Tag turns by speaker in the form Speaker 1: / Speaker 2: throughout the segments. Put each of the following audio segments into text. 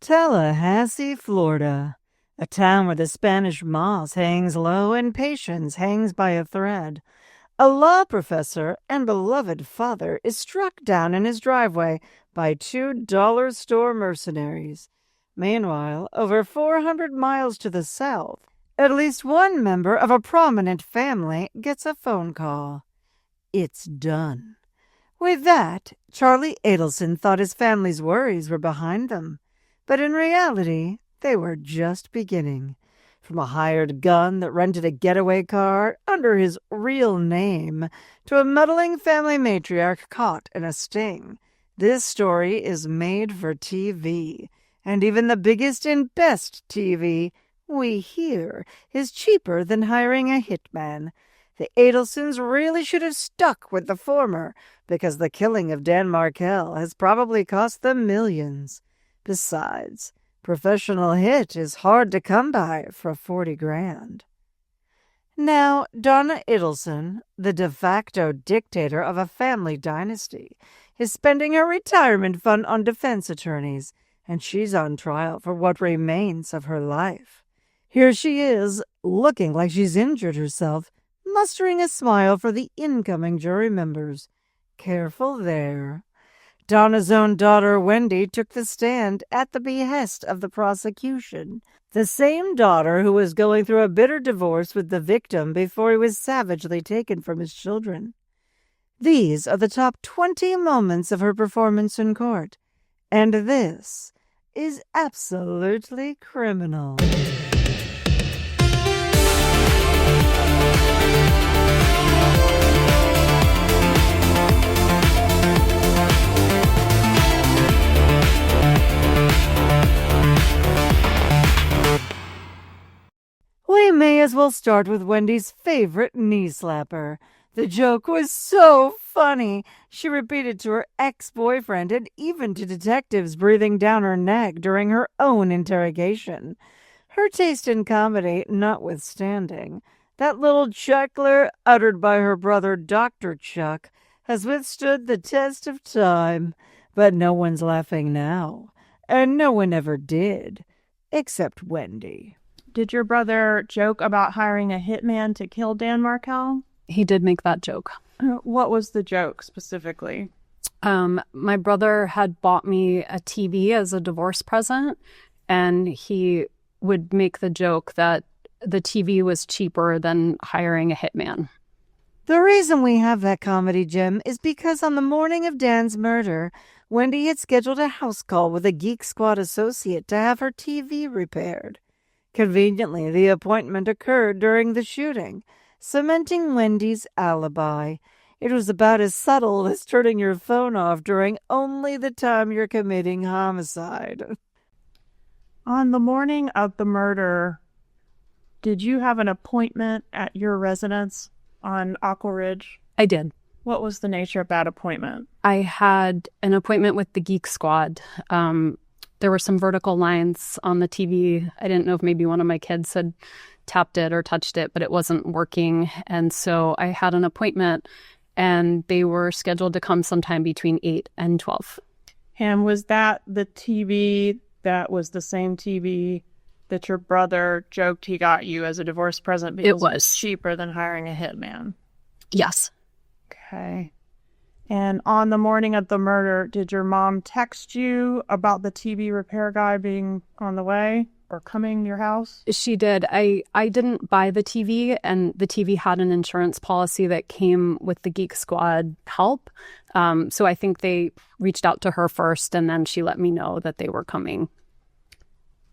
Speaker 1: Tallahassee, Florida, a town where the Spanish moss hangs low and patience hangs by a thread. A law professor and beloved father is struck down in his driveway by $2 store mercenaries. Meanwhile, over 400 miles to the south, at least one member of a prominent family gets a phone call. It's done. With that, Charlie Adelson thought his family's worries were behind them. But in reality, they were just beginning. From a hired gun that rented a getaway car under his real name to a meddling family matriarch caught in a sting, this story is made for TV. And even the biggest and best TV, we hear, is cheaper than hiring a hitman. The Adelsons really should have stuck with the former, because the killing of Dan Markel has probably cost them millions. Besides, professional hit is hard to come by for 40 grand. Now, Donna Adelson, the de facto dictator of a family dynasty, is spending her retirement fund on defense attorneys, and she's on trial for what remains of her life. Here she is, looking like she's injured herself, mustering a smile for the incoming jury members. Careful there. Donna's own daughter, Wendy, took the stand at the behest of the prosecution. The same daughter who was going through a bitter divorce with the victim before he was savagely taken from his children. These are the top 20 moments of her performance in court. And this is absolutely criminal. We may as well start with Wendy's favorite knee slapper. The joke was so funny. She repeated to her ex-boyfriend and even to detectives breathing down her neck during her own interrogation. Her taste in comedy notwithstanding, that little chuckler uttered by her brother Dr. Chuck has withstood the test of time. But no one's laughing now, and no one ever did, except Wendy.
Speaker 2: Did your brother joke about hiring a hitman to kill Dan Markel?
Speaker 3: He did make that joke.
Speaker 2: What was the joke specifically?
Speaker 3: My brother had bought me a TV as a divorce present, and he would make the joke that the TV was cheaper than hiring a hitman.
Speaker 1: The reason we have that comedy gem is because on the morning of Dan's murder, Wendy had scheduled a house call with a Geek Squad associate to have her TV repaired. Conveniently, the appointment occurred during the shooting, cementing Wendy's alibi. It was about as subtle as turning your phone off during only the time you're committing homicide.
Speaker 2: On the morning of the murder, did you have an appointment at your residence on Aqua Ridge?
Speaker 3: I did.
Speaker 2: What was the nature of that appointment?
Speaker 3: I had an appointment with the Geek Squad. There were some vertical lines on the TV. I didn't know if maybe one of my kids had tapped it or touched it, but it wasn't working. And so I had an appointment, and they were scheduled to come sometime between 8 and 12.
Speaker 2: And was that the TV that was the same TV that your brother joked he got you as a divorce present because
Speaker 3: it was
Speaker 2: cheaper than hiring a hitman?
Speaker 3: Yes.
Speaker 2: Okay. And on the morning of the murder, did your mom text you about the TV repair guy being on the way or coming to your house?
Speaker 3: She did. I didn't buy the TV, and the TV had an insurance policy that came with the Geek Squad help. So I think they reached out to her first, and then she let me know that they were coming.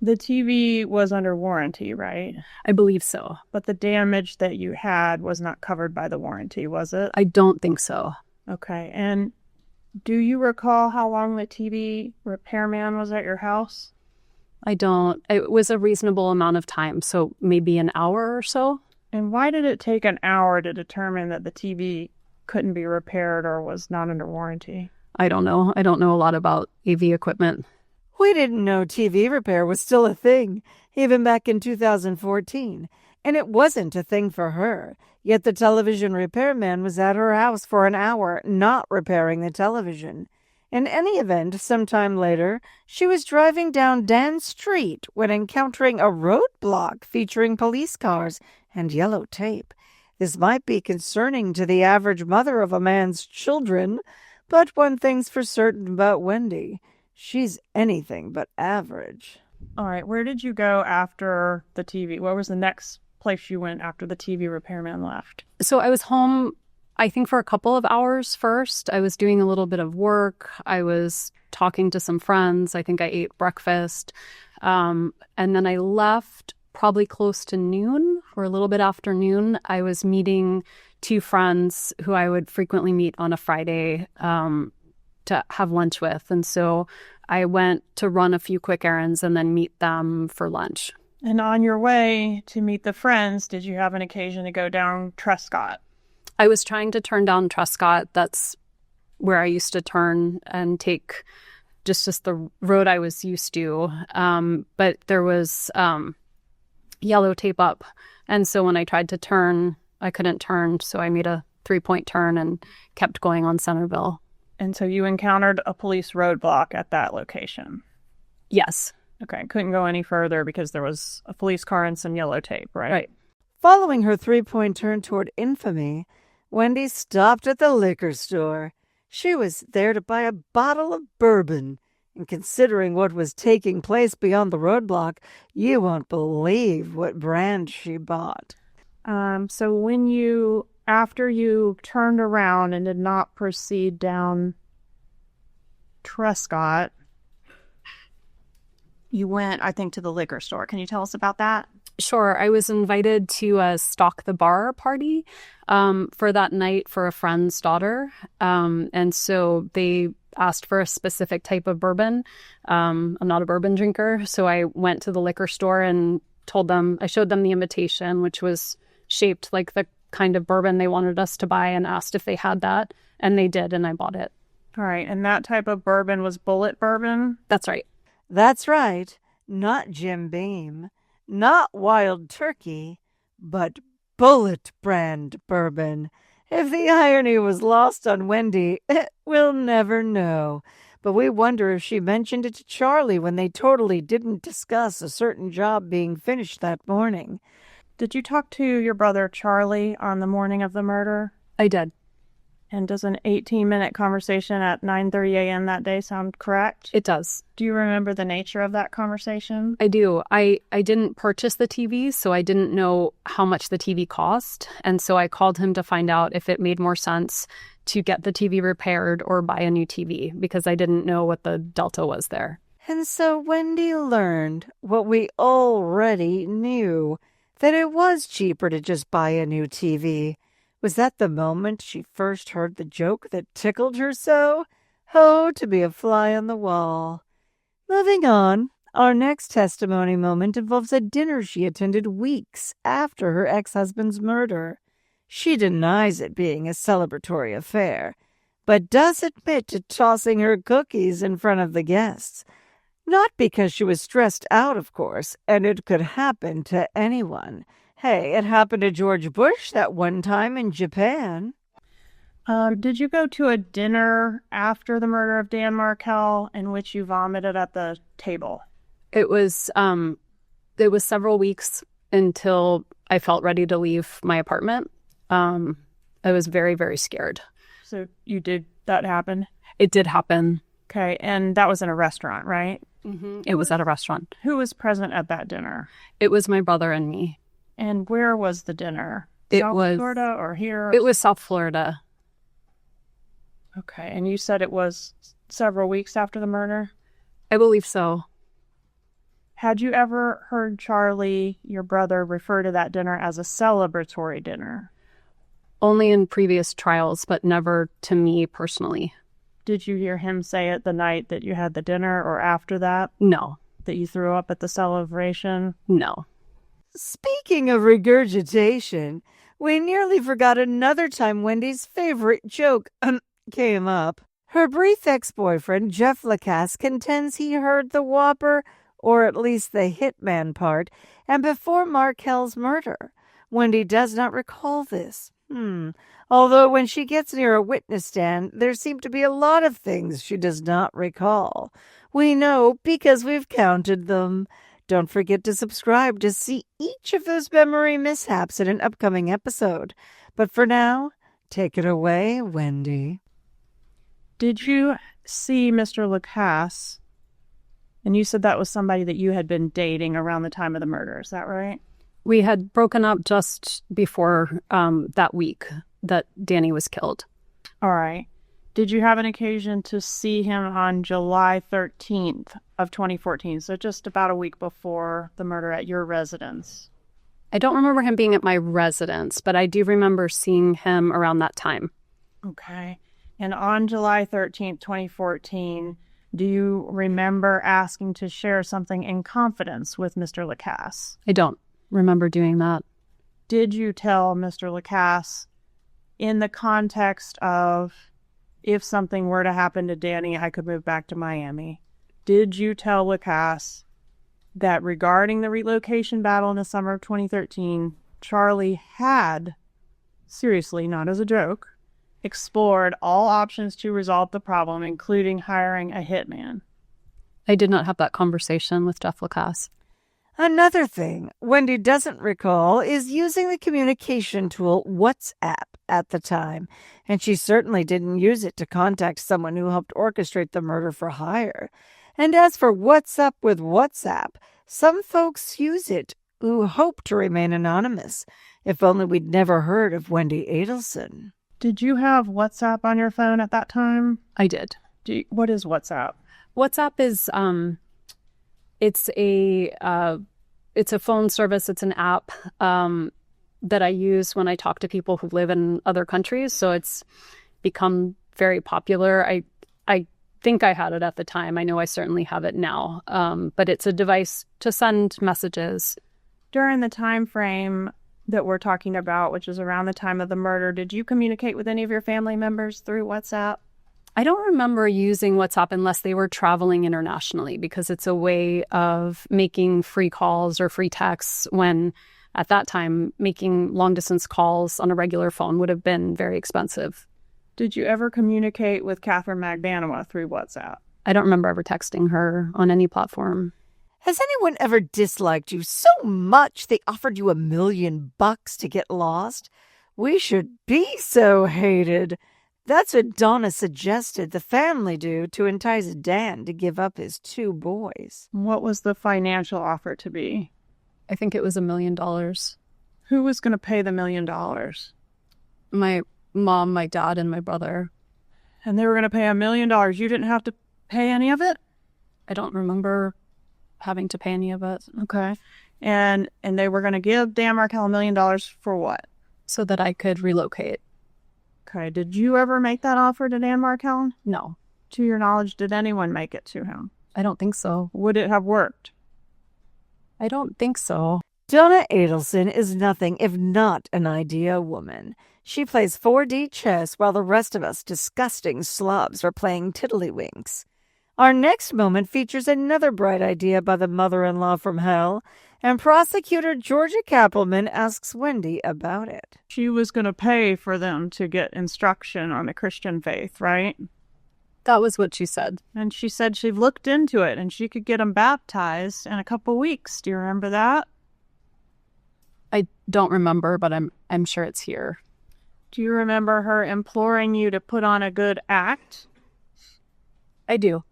Speaker 2: The TV was under warranty, right?
Speaker 3: I believe so.
Speaker 2: But the damage that you had was not covered by the warranty, was it?
Speaker 3: I don't think so.
Speaker 2: Okay. And do you recall how long the TV repairman was at your house?
Speaker 3: I don't. It was a reasonable amount of time, so maybe an hour or so.
Speaker 2: And why did it take an hour to determine that the TV couldn't be repaired or was not under warranty?
Speaker 3: I don't know. I don't know a lot about AV equipment.
Speaker 1: We didn't know TV repair was still a thing, even back in 2014. And it wasn't a thing for her. Yet the television repairman was at her house for an hour, not repairing the television. In any event, sometime later, she was driving down Dan Street when encountering a roadblock featuring police cars and yellow tape. This might be concerning to the average mother of a man's children, but one thing's for certain about Wendy. She's anything but average.
Speaker 2: All right, where did you go after the TV? What was the next place you went after the TV repairman left?
Speaker 3: So I was home, I think, for a couple of hours first. I was doing a little bit of work. I was talking to some friends. I think I ate breakfast. And then I left probably close to noon or a little bit after noon. I was meeting two friends who I would frequently meet on a Friday to have lunch with. And so I went to run a few quick errands and then meet them for lunch.
Speaker 2: And on your way to meet the friends, did you have an occasion to go down Trescott?
Speaker 3: I was trying to turn down Trescott. That's where I used to turn and take just the road I was used to. But there was yellow tape up. And so when I tried to turn, I couldn't turn. So I made a 3-point turn and kept going on Centerville.
Speaker 2: And so you encountered a police roadblock at that location?
Speaker 3: Yes.
Speaker 2: Okay, couldn't go any further because there was a police car and some yellow tape, right?
Speaker 3: Right.
Speaker 1: Following her 3-point turn toward infamy, Wendy stopped at the liquor store. She was there to buy a bottle of bourbon. And considering what was taking place beyond the roadblock, you won't believe what brand she bought.
Speaker 2: So after you turned around and did not proceed down Trescott, you went, I think, to the liquor store. Can you tell us about that?
Speaker 3: Sure. I was invited to a Stock the Bar party for that night for a friend's daughter. And so they asked for a specific type of bourbon. I'm not a bourbon drinker. So I went to the liquor store and I showed them the invitation, which was shaped like the kind of bourbon they wanted us to buy, and asked if they had that. And they did, and I bought it.
Speaker 2: All right. And that type of bourbon was Bullet bourbon?
Speaker 3: That's right.
Speaker 1: That's right. Not Jim Beam, not Wild Turkey, but Bullet brand bourbon. If the irony was lost on Wendy, we'll never know. But we wonder if she mentioned it to Charlie when they totally didn't discuss a certain job being finished that morning.
Speaker 2: Did you talk to your brother Charlie on the morning of the murder?
Speaker 3: I did.
Speaker 2: And does an 18-minute conversation at 9:30 a.m. that day sound correct?
Speaker 3: It does.
Speaker 2: Do you remember the nature of that conversation?
Speaker 3: I do. I didn't purchase the TV, so I didn't know how much the TV cost. And so I called him to find out if it made more sense to get the TV repaired or buy a new TV, because I didn't know what the delta was there.
Speaker 1: And so Wendy learned what we already knew, that it was cheaper to just buy a new TV. Was that the moment she first heard the joke that tickled her so? Oh, to be a fly on the wall. Moving on, our next testimony moment involves a dinner she attended weeks after her ex-husband's murder. She denies it being a celebratory affair, but does admit to tossing her cookies in front of the guests. Not because she was stressed out, of course, and it could happen to anyone. Hey, it happened to George Bush that one time in Japan.
Speaker 2: Did you go to a dinner after the murder of Dan Markel in which you vomited at the table?
Speaker 3: It was several weeks until I felt ready to leave my apartment. I was very, very scared.
Speaker 2: So that happen?
Speaker 3: It did happen.
Speaker 2: Okay, and that was in a restaurant, right?
Speaker 3: Mm-hmm. It was at a restaurant.
Speaker 2: Who was present at that dinner?
Speaker 3: It was my brother and me.
Speaker 2: And where was the dinner?
Speaker 3: South
Speaker 2: Florida or here?
Speaker 3: It was South Florida.
Speaker 2: Okay, and you said it was several weeks after the murder?
Speaker 3: I believe so.
Speaker 2: Had you ever heard Charlie, your brother, refer to that dinner as a celebratory dinner?
Speaker 3: Only in previous trials, but never to me personally.
Speaker 2: Did you hear him say it the night that you had the dinner or after that?
Speaker 3: No.
Speaker 2: That you threw up at the celebration?
Speaker 3: No.
Speaker 1: Speaking of regurgitation, we nearly forgot another time Wendy's favorite joke came up. Her brief ex-boyfriend, Jeff Lacasse, contends he heard the whopper, or at least the hitman part, and before Markel's murder. Wendy does not recall this. Although when she gets near a witness stand, there seem to be a lot of things she does not recall. We know because we've counted them. Don't forget to subscribe to see each of those memory mishaps in an upcoming episode. But for now, take it away, Wendy.
Speaker 2: Did you see Mr. Lacasse? And you said that was somebody that you had been dating around the time of the murder. Is that right?
Speaker 3: We had broken up just before that week that Danny was killed.
Speaker 2: All right. Did you have an occasion to see him on July 13th of 2014? So just about a week before the murder at your residence.
Speaker 3: I don't remember him being at my residence, but I do remember seeing him around that time.
Speaker 2: Okay. And on July 13th, 2014, do you remember asking to share something in confidence with Mr. Lacasse?
Speaker 3: I don't remember doing that.
Speaker 2: Did you tell Mr. Lacasse in the context of, if something were to happen to Danny, I could move back to Miami? Did you tell Lacasse that regarding the relocation battle in the summer of 2013, Charlie had, seriously, not as a joke, explored all options to resolve the problem, including hiring a hitman?
Speaker 3: I did not have that conversation with Jeff Lacasse.
Speaker 1: Another thing Wendy doesn't recall is using the communication tool WhatsApp at the time, and she certainly didn't use it to contact someone who helped orchestrate the murder for hire. And as for what's up with WhatsApp, some folks use it who hope to remain anonymous. If only we'd never heard of Wendi Adelson.
Speaker 2: Did you have WhatsApp on your phone at that time?
Speaker 3: I did.
Speaker 2: What is WhatsApp?
Speaker 3: WhatsApp is it's a phone service. It's an app that I use when I talk to people who live in other countries. So it's become very popular. I think I had it at the time. I know I certainly have it now. But it's a device to send messages.
Speaker 2: During the time frame that we're talking about, which is around the time of the murder, did you communicate with any of your family members through WhatsApp?
Speaker 3: I don't remember using WhatsApp unless they were traveling internationally, because it's a way of making free calls or free texts when, at that time, making long-distance calls on a regular phone would have been very expensive.
Speaker 2: Did you ever communicate with Catherine Magbanua through WhatsApp?
Speaker 3: I don't remember ever texting her on any platform.
Speaker 1: Has anyone ever disliked you so much they offered you $1 million to get lost? We should be so hated. That's what Donna suggested the family do to entice Dan to give up his 2 boys.
Speaker 2: What was the financial offer to be?
Speaker 3: I think it was $1 million.
Speaker 2: Who was going to pay the $1 million?
Speaker 3: My mom, my dad, and my brother.
Speaker 2: And they were going to pay $1 million. You didn't have to pay any of it?
Speaker 3: I don't remember having to pay any of it.
Speaker 2: Okay. And they were going to give Dan Markel $1 million for what?
Speaker 3: So that I could relocate.
Speaker 2: Okay. Did you ever make that offer to Dan Markel?
Speaker 3: No.
Speaker 2: To your knowledge, did anyone make it to him?
Speaker 3: I don't think so.
Speaker 2: Would it have worked?
Speaker 3: I don't think so.
Speaker 1: Donna Adelson is nothing if not an idea woman. She plays 4D chess while the rest of us disgusting slobs are playing tiddlywinks. Our next moment features another bright idea by the mother-in-law from hell, and prosecutor Georgia Cappleman asks Wendy about it.
Speaker 2: She was going to pay for them to get instruction on the Christian faith, right?
Speaker 3: That was what she said.
Speaker 2: And she said she looked into it and she could get them baptized in a couple weeks. Do you remember that?
Speaker 3: I don't remember, but I'm sure it's here.
Speaker 2: Do you remember her imploring you to put on a good act?
Speaker 3: I do.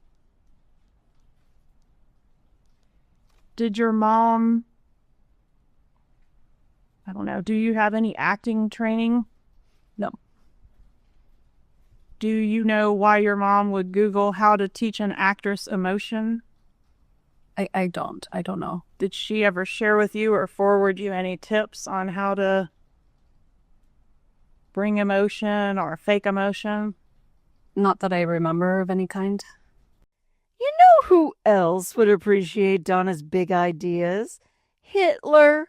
Speaker 2: Did your mom, I don't know, do you have any acting training?
Speaker 3: No.
Speaker 2: Do you know why your mom would Google how to teach an actress emotion?
Speaker 3: I don't. I don't know.
Speaker 2: Did she ever share with you or forward you any tips on how to bring emotion or fake emotion?
Speaker 3: Not that I remember of any kind.
Speaker 1: You know who else would appreciate Donna's big ideas? Hitler.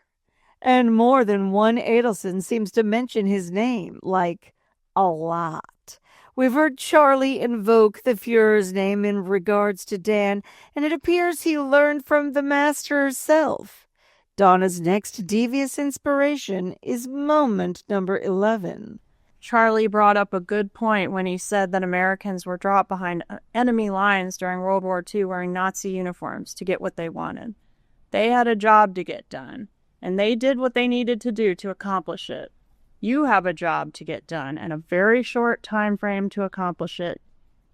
Speaker 1: And more than one Adelson seems to mention his name, like, a lot. We've heard Charlie invoke the Fuhrer's name in regards to Dan, and it appears he learned from the master herself. Donna's next devious inspiration is moment number 11.
Speaker 2: Charlie brought up a good point when he said that Americans were dropped behind enemy lines during World War II wearing Nazi uniforms to get what they wanted. They had a job to get done, and they did what they needed to do to accomplish it. You have a job to get done and a very short time frame to accomplish it.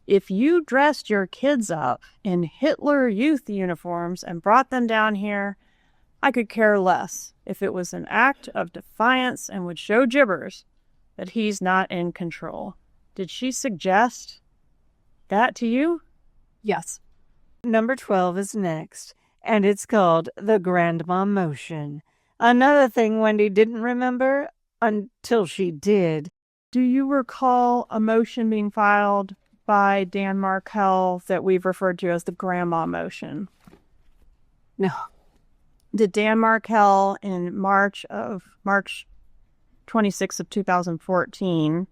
Speaker 2: If you dressed your kids up in Hitler Youth uniforms and brought them down here, I could care less if it was an act of defiance and would show gibbers that he's not in control. Did she suggest that to you?
Speaker 3: Yes.
Speaker 1: Number 12 is next, and it's called the Grandma Motion. Another thing Wendy didn't remember until she did.
Speaker 2: Do you recall a motion being filed by Dan Markel that we've referred to as the Grandma Motion?
Speaker 3: No.
Speaker 2: Did Dan Markel in March 26th of 2014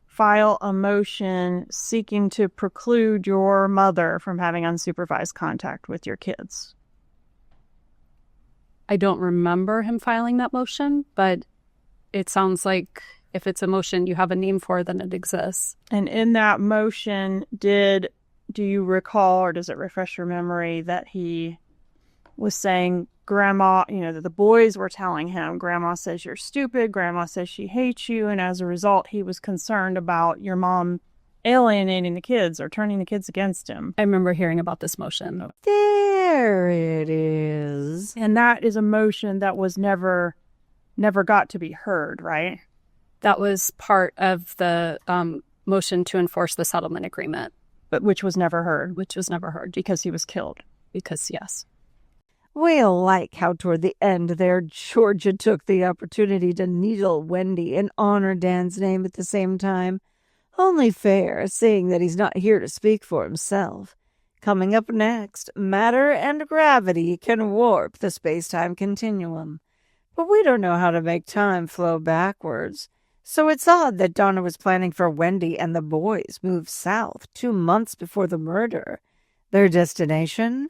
Speaker 2: file a motion seeking to preclude your mother from having unsupervised contact with your kids?
Speaker 3: I don't remember him filing that motion, but it sounds like if it's a motion you have a name for, then it exists.
Speaker 2: And in that motion, do you recall, or does it refresh your memory, that he was saying, Grandma, that the boys were telling him, Grandma says you're stupid, Grandma says she hates you, and as a result, he was concerned about your mom alienating the kids or turning the kids against him.
Speaker 3: I remember hearing about this motion.
Speaker 1: There it is.
Speaker 2: And that is a motion that was never got to be heard, right?
Speaker 3: That was part of the motion to enforce the settlement agreement.
Speaker 2: But which was never heard.
Speaker 3: Which was never heard.
Speaker 2: Because he was killed.
Speaker 3: Because, yes.
Speaker 1: We like how toward the end there, Georgia took the opportunity to needle Wendy and honor Dan's name at the same time. Only fair, seeing that he's not here to speak for himself. Coming up next, matter and gravity can warp the space-time continuum. But we don't know how to make time flow backwards. So it's odd that Donna was planning for Wendy and the boys move south 2 months before the murder. Their destination?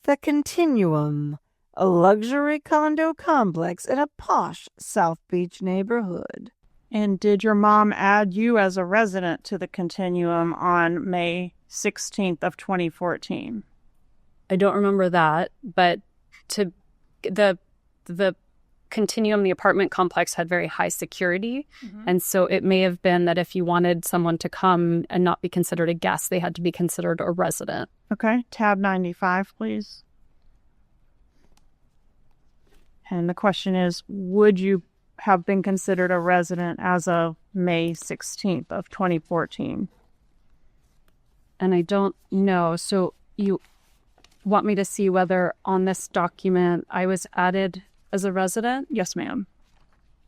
Speaker 1: The Continuum, a luxury condo complex in a posh South Beach neighborhood.
Speaker 2: And did your mom add you as a resident to the Continuum on May 16th of 2014?
Speaker 3: I don't remember that, but to the Continuum, the apartment complex had very high security. Mm-hmm. And so it may have been that if you wanted someone to come and not be considered a guest, they had to be considered a resident.
Speaker 2: Okay. Tab 95, please. And the question is, would you have been considered a resident as of May 16th of 2014?
Speaker 3: And I don't know. So you want me to see whether on this document I was added as a resident?
Speaker 2: Yes, ma'am.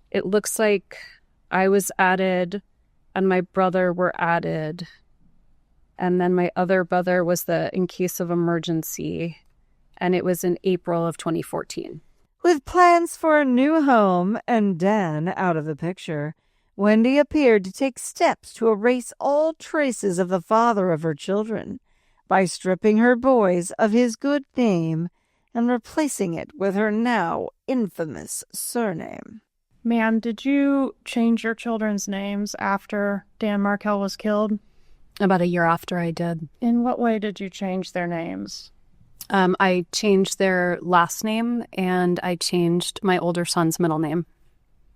Speaker 3: It looks like I was added and my brother were added. And then my other brother was the in case of emergency. And it was in April of 2014.
Speaker 1: With plans for a new home and Dan out of the picture, Wendy appeared to take steps to erase all traces of the father of her children by stripping her boys of his good name and replacing it with her now infamous surname.
Speaker 2: Ma'am, did you change your children's names after Dan Markel was killed?
Speaker 3: About a year after I did.
Speaker 2: In what way did you change their names?
Speaker 3: I changed their last name and I changed my older son's middle name.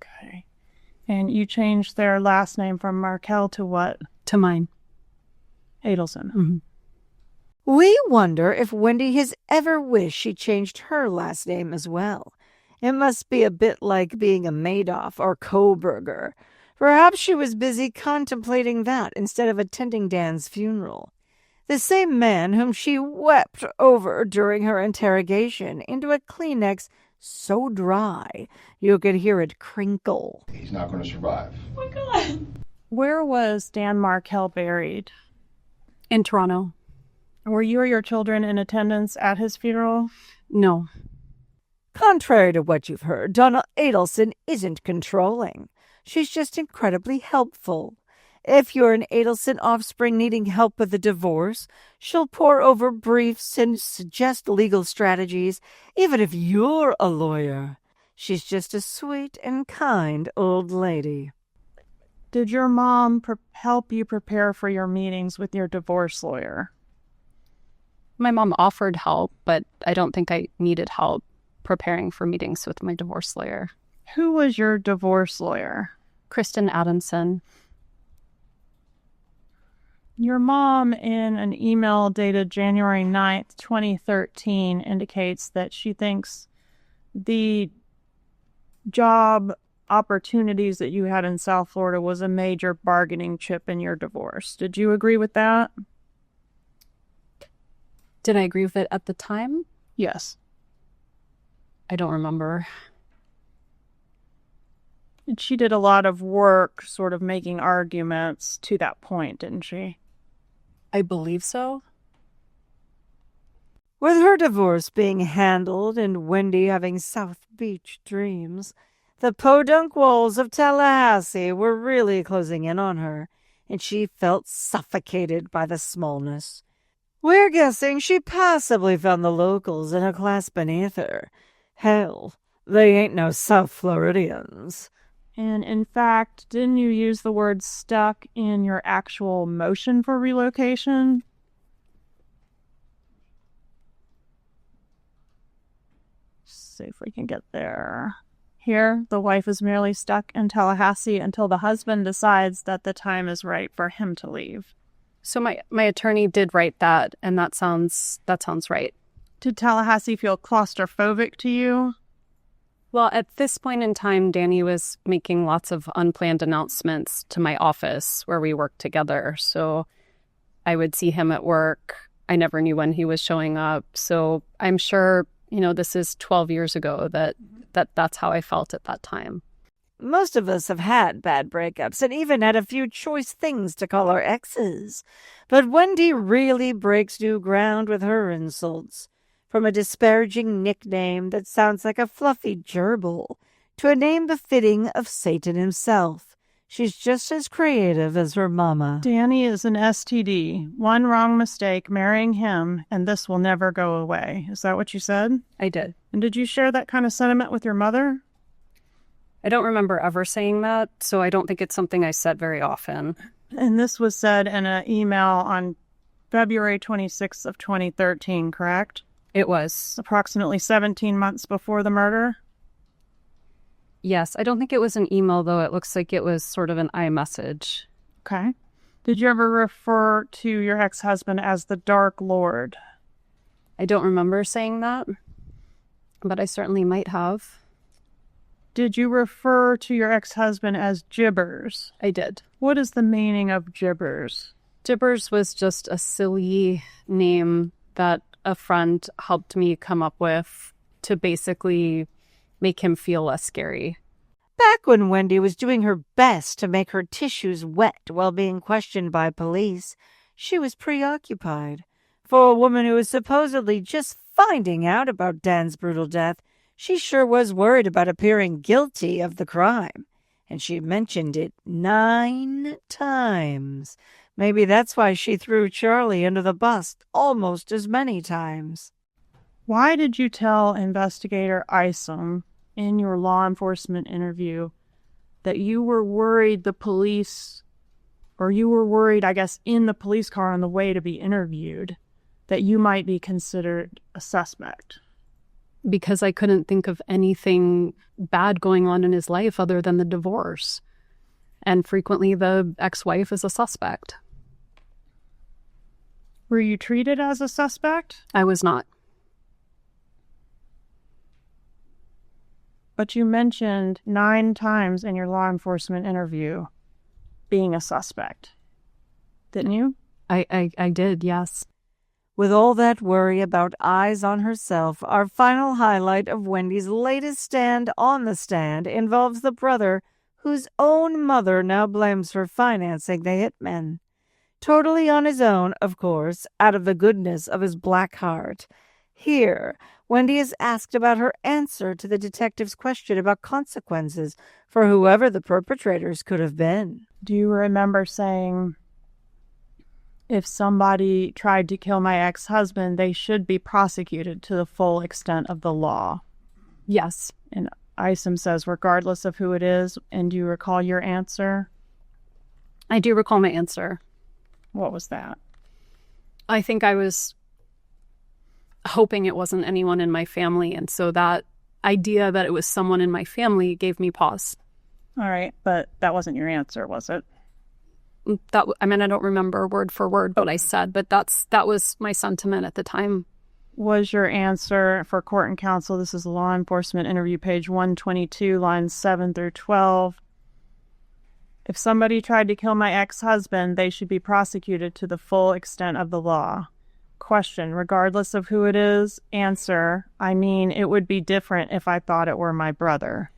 Speaker 2: Okay. And you changed their last name from Markel to what?
Speaker 3: To mine.
Speaker 2: Adelson.
Speaker 3: Mm-hmm.
Speaker 1: We wonder if Wendy has ever wished she changed her last name as well. It must be a bit like being a Madoff or Koberger. Perhaps she was busy contemplating that instead of attending Dan's funeral. The same man whom she wept over during her interrogation into a Kleenex so dry you could hear it crinkle.
Speaker 4: He's not going to survive.
Speaker 2: Oh my God. Where was Dan Markel buried?
Speaker 3: In Toronto.
Speaker 2: Were you or your children in attendance at his funeral?
Speaker 3: No.
Speaker 1: Contrary to what you've heard, Donna Adelson isn't controlling. She's just incredibly helpful. If you're an Adelson offspring needing help with a divorce, she'll pore over briefs and suggest legal strategies, even if you're a lawyer. She's just a sweet and kind old lady.
Speaker 2: Did your mom help you prepare for your meetings with your divorce lawyer?
Speaker 3: My mom offered help, but I don't think I needed help preparing for meetings with my divorce lawyer.
Speaker 2: Who was your divorce lawyer?
Speaker 3: Kristen Adamson.
Speaker 2: Your mom, in an email dated January 9th, 2013, indicates that she thinks the job opportunities that you had in South Florida was a major bargaining chip in your divorce. Did you agree with that?
Speaker 3: Did I agree with it at the time?
Speaker 2: Yes.
Speaker 3: I don't remember.
Speaker 2: And she did a lot of work sort of making arguments to that point, didn't she?
Speaker 3: I believe so.
Speaker 1: With her divorce being handled and Wendy having South Beach dreams, the podunk walls of Tallahassee were really closing in on her, and she felt suffocated by the smallness. We're guessing she possibly found the locals in a class beneath her. Hell, they ain't no South Floridians.
Speaker 2: And in fact, didn't you use the word stuck in your actual motion for relocation? See if we can get there. Here, the wife is merely stuck in Tallahassee until the husband decides that the time is right for him to leave.
Speaker 3: So my attorney did write that, and that sounds right.
Speaker 2: Did Tallahassee feel claustrophobic to you?
Speaker 3: Well, at this point in time, Danny was making lots of unplanned announcements to my office where we worked together. So I would see him at work. I never knew when he was showing up. So I'm sure, this is 12 years ago that's how I felt at that time.
Speaker 1: Most of us have had bad breakups and even had a few choice things to call our exes. But Wendy really breaks new ground with her insults. From a disparaging nickname that sounds like a fluffy gerbil to a name befitting of Satan himself. She's just as creative as her mama.
Speaker 2: Danny is an STD. One wrong mistake, marrying him, and this will never go away. Is that what you said?
Speaker 3: I did.
Speaker 2: And did you share that kind of sentiment with your mother?
Speaker 3: I don't remember ever saying that, so I don't think it's something I said very often.
Speaker 2: And this was said in an email on February 26th of 2013, correct?
Speaker 3: It was.
Speaker 2: Approximately 17 months before the murder?
Speaker 3: Yes. I don't think it was an email, though. It looks like it was sort of an iMessage.
Speaker 2: Okay. Did you ever refer to your ex-husband as the Dark Lord?
Speaker 3: I don't remember saying that, but I certainly might have.
Speaker 2: Did you refer to your ex-husband as Gibbers?
Speaker 3: I did.
Speaker 2: What is the meaning of Gibbers?
Speaker 3: Gibbers was just a silly name that a friend helped me come up with to basically make him feel less scary.
Speaker 1: Back when Wendy was doing her best to make her tissues wet while being questioned by police, she was preoccupied. For a woman who was supposedly just finding out about Dan's brutal death, she sure was worried about appearing guilty of the crime. And she mentioned it 9 times. Maybe that's why she threw Charlie under the bus almost as many times.
Speaker 2: Why did you tell investigator Isom in your law enforcement interview that you were worried the police, or you were worried, I guess, in the police car on the way to be interviewed, that you might be considered a suspect?
Speaker 3: Because I couldn't think of anything bad going on in his life other than the divorce. And frequently the ex-wife is a suspect.
Speaker 2: Were you treated as a suspect?
Speaker 3: I was not.
Speaker 2: But you mentioned 9 times in your law enforcement interview being a suspect. Didn't you?
Speaker 3: I did, yes.
Speaker 1: With all that worry about eyes on herself, our final highlight of Wendy's latest stand on the stand involves the brother whose own mother now blames for financing the hitmen. Totally on his own, of course, out of the goodness of his black heart. Here, Wendy is asked about her answer to the detective's question about consequences for whoever the perpetrators could have been.
Speaker 2: Do you remember saying, if somebody tried to kill my ex-husband, they should be prosecuted to the full extent of the law?
Speaker 3: Yes.
Speaker 2: And Isom says, regardless of who it is. And do you recall your answer?
Speaker 3: I do recall my answer.
Speaker 2: What was that?
Speaker 3: I think I was hoping it wasn't anyone in my family. And so that idea that it was someone in my family gave me pause.
Speaker 2: All right. But that wasn't your answer, was it?
Speaker 3: I don't remember word for word what I said, but that was my sentiment at the time.
Speaker 2: Was your answer for court and counsel, this is law enforcement interview page 122, lines 7 through 12. If somebody tried to kill my ex-husband, they should be prosecuted to the full extent of the law. Question, regardless of who it is. Answer, it would be different if I thought it were my brother.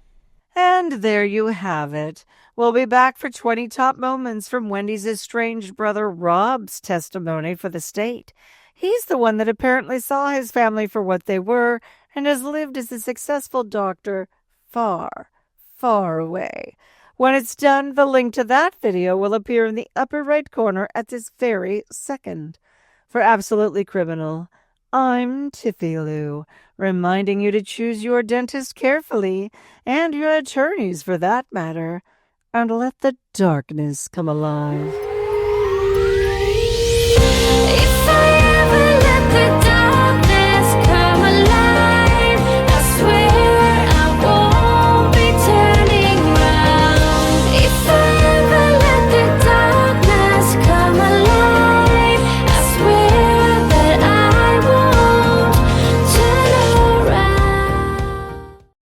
Speaker 1: And there you have it. We'll be back for 20 top moments from Wendy's estranged brother Rob's testimony for the state. He's the one that apparently saw his family for what they were and has lived as a successful doctor far, far away. When it's done, the link to that video will appear in the upper right corner at this very second. For Absolutely Criminal, I'm Tiffie Lou, reminding you to choose your dentist carefully, and your attorneys for that matter, and let the darkness come alive.